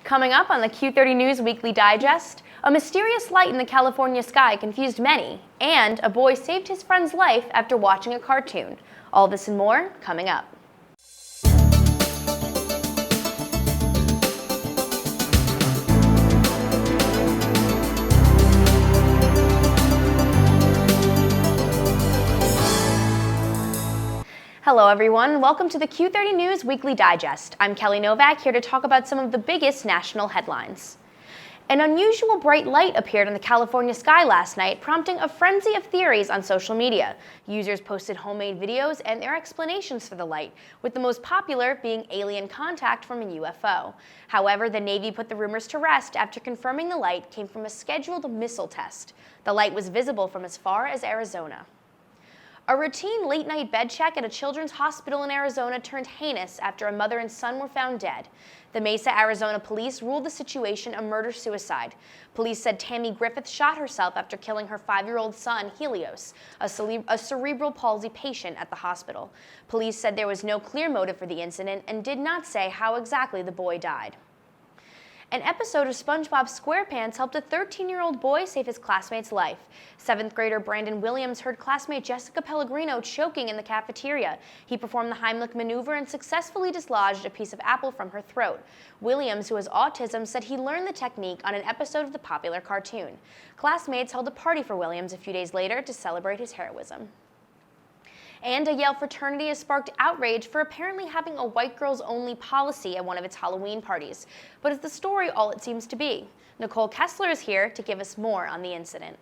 Coming up on the Q30 News Weekly Digest, a mysterious light in the California sky confused many, and a boy saved his friend's life after watching a cartoon. All this and more coming up. Hello everyone, welcome to the Q30 News Weekly Digest. I'm Kelly Novak, here to talk about some of the biggest national headlines. An unusual bright light appeared in the California sky last night, prompting a frenzy of theories on social media. Users posted homemade videos and their explanations for the light, with the most popular being alien contact from a UFO. However, the Navy put the rumors to rest after confirming the light came from a scheduled missile test. The light was visible from as far as Arizona. A routine late-night bed check at a children's hospital in Arizona turned heinous after a mother and son were found dead. The Mesa, Arizona police ruled the situation a murder-suicide. Police said Tammy Griffith shot herself after killing her 5-year-old son, Helios, a cerebral palsy patient at the hospital. Police said there was no clear motive for the incident and did not say how exactly the boy died. An episode of SpongeBob SquarePants helped a 13-year-old boy save his classmate's life. 7th grader Brandon Williams heard classmate Jessica Pellegrino choking in the cafeteria. He performed the Heimlich maneuver and successfully dislodged a piece of apple from her throat. Williams, who has autism, said he learned the technique on an episode of the popular cartoon. Classmates held a party for Williams a few days later to celebrate his heroism. And a Yale fraternity has sparked outrage for apparently having a white girls only policy at one of its Halloween parties. But is the story all it seems to be? Nicole Kessler is here to give us more on the incident.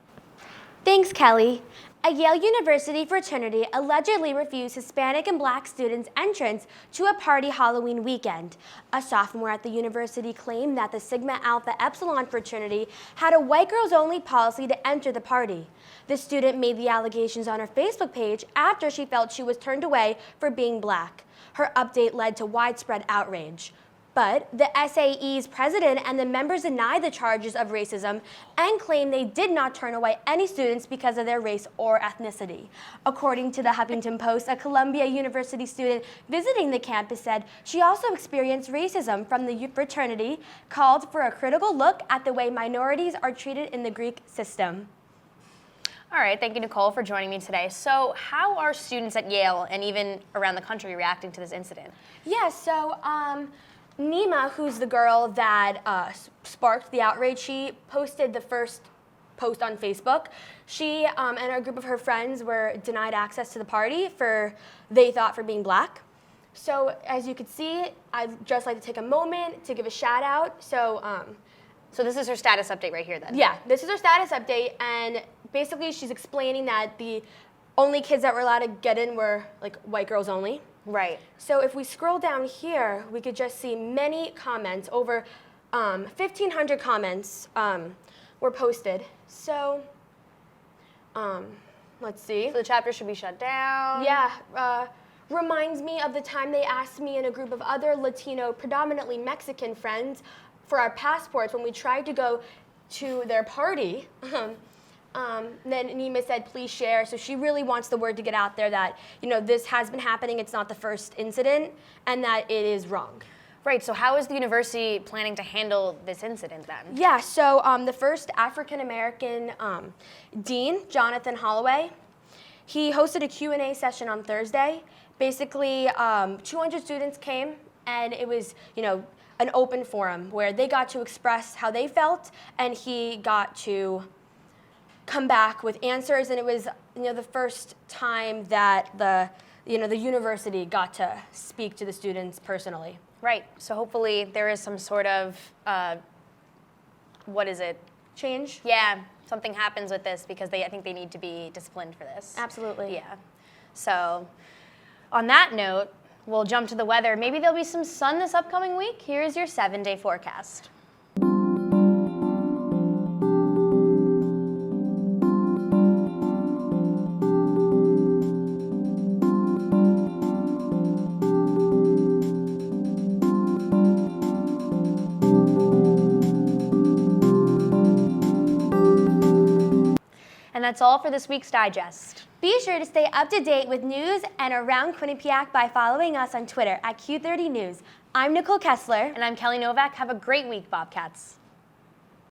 Thanks, Kelly. A Yale University fraternity allegedly refused Hispanic and Black students entrance to a party Halloween weekend. A sophomore at the university claimed that the Sigma Alpha Epsilon fraternity had a white girls only policy to enter the party. The student made the allegations on her Facebook page after she felt she was turned away for being Black. Her update led to widespread outrage. But the SAE's president and the members denied the charges of racism and claimed they did not turn away any students because of their race or ethnicity. According to the Huffington Post, a Columbia University student visiting the campus said she also experienced racism from the fraternity, called for a critical look at the way minorities are treated in the Greek system. All right, thank you, Nicole, for joining me today. So how are students at Yale and even around the country reacting to this incident? Yeah, so Nima, who's the girl that sparked the outrage, she posted the first post on Facebook. She and a group of her friends were denied access to the party they thought for being Black. So as you could see, I'd just like to take a moment to give a shout out. So this is her status update right here then? Yeah, this is her status update, and basically she's explaining that the only kids that were allowed to get in were like white girls only. Right. So if we scroll down here, we could just see many comments. Over 1,500 comments were posted. So let's see. So the chapter should be shut down. Yeah. Reminds me of the time they asked me and a group of other Latino, predominantly Mexican friends for our passports when we tried to go to their party. Then Nima said, please share. So she really wants the word to get out there that, this has been happening. It's not the first incident, and that it is wrong. Right, so how is the university planning to handle this incident then? Yeah, so the first African-American dean, Jonathan Holloway, he hosted a Q&A session on Thursday. Basically, 200 students came, and it was, an open forum where they got to express how they felt, and he got to come back with answers, and it was the first time that the university got to speak to the students personally. Right. So hopefully there is some sort of change? Yeah, something happens with this because I think they need to be disciplined for this. Absolutely. Yeah. So on that note, we'll jump to the weather. Maybe there'll be some sun this upcoming week. Here is your 7-day forecast. And that's all for this week's Digest. Be sure to stay up to date with news and around Quinnipiac by following us on Twitter at Q30 News. I'm Nicole Kessler. And I'm Kelly Novak. Have a great week, Bobcats.